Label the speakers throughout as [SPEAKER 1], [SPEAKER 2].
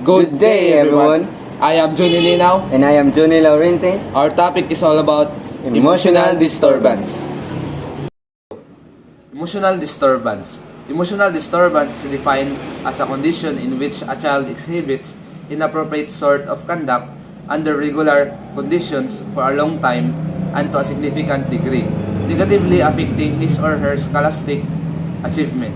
[SPEAKER 1] Good day, everyone. I am Junnie Linao.
[SPEAKER 2] And I am Junie Laurente.
[SPEAKER 1] Our topic is all about emotional disturbance. Emotional disturbance. Emotional disturbance is defined as a condition in which a child exhibits inappropriate sort of conduct under regular conditions for a long time and to a significant degree, negatively affecting his or her scholastic achievement.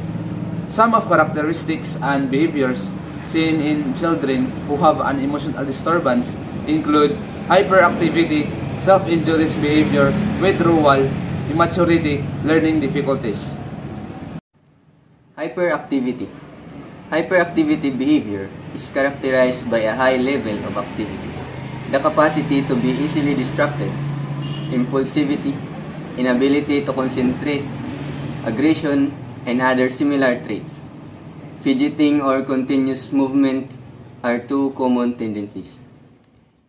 [SPEAKER 1] Some of characteristics and behaviors seen in children who have an emotional disturbance include hyperactivity, self-injurious behavior, withdrawal, immaturity, learning difficulties.
[SPEAKER 2] Hyperactivity. Hyperactivity behavior is characterized by a high level of activity, the capacity to be easily distracted, impulsivity, inability to concentrate, aggression, and other similar traits. Fidgeting or continuous movement are two common tendencies.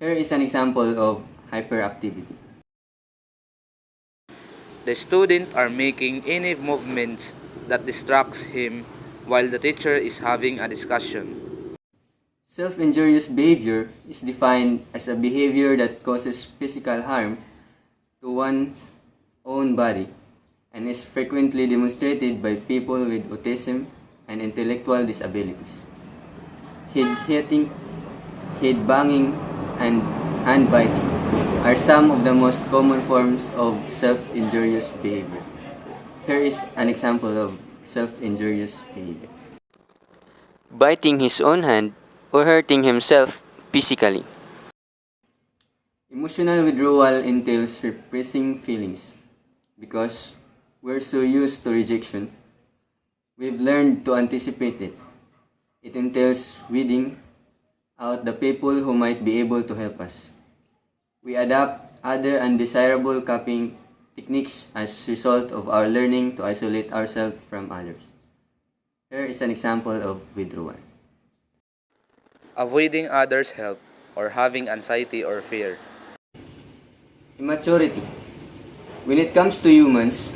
[SPEAKER 2] Here is an example of hyperactivity.
[SPEAKER 1] The student are making any movements that distracts him while the teacher is having a discussion.
[SPEAKER 2] Self-injurious behavior is defined as a behavior that causes physical harm to one's own body and is frequently demonstrated by people with autism and intellectual disabilities. Head-hitting, head-banging, and hand-biting are some of the most common forms of self-injurious behavior. Here is an example of self-injurious behavior. Biting his own hand or hurting himself physically. Emotional withdrawal entails repressing feelings. Because we're so used to rejection, we've learned to anticipate it. It entails weeding out the people who might be able to help us. We adopt other undesirable coping techniques as a result of our learning to isolate ourselves from others. Here is an example of withdrawal.
[SPEAKER 1] Avoiding others' help or having anxiety or fear.
[SPEAKER 2] Immaturity. When it comes to humans,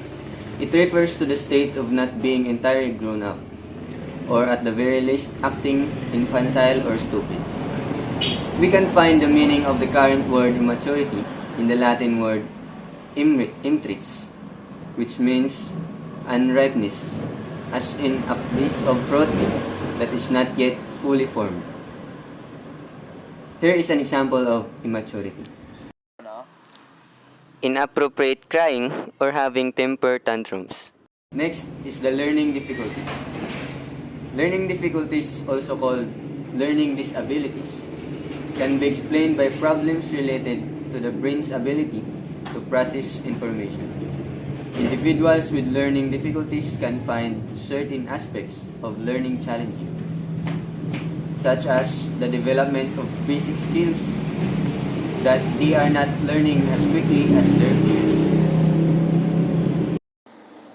[SPEAKER 2] it refers to the state of not being entirely grown up, or at the very least acting infantile or stupid. We can find the meaning of the current word immaturity in the Latin word imtrits, which means unripeness, as in a piece of fruit that is not yet fully formed. Here is an example of immaturity. Inappropriate crying or having temper tantrums. Next is the learning difficulties. Learning difficulties, also called learning disabilities, can be explained by problems related to the brain's ability to process information. Individuals with learning difficulties can find certain aspects of learning challenging, such as the development of basic skills that they are not learning as quickly as their peers.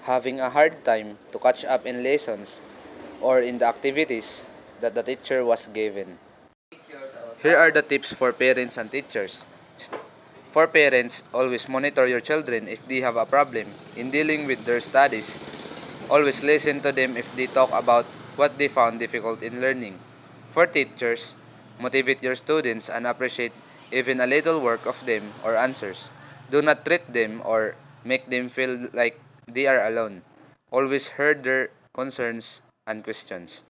[SPEAKER 1] Having a hard time to catch up in lessons or in the activities that the teacher was given. Here are the tips for parents and teachers. For parents, always monitor your children if they have a problem in dealing with their studies. Always listen to them if they talk about what they found difficult in learning. For teachers, motivate your students and appreciate even a little work of them or answers. Do not treat them or make them feel like they are alone. Always hear their concerns and questions.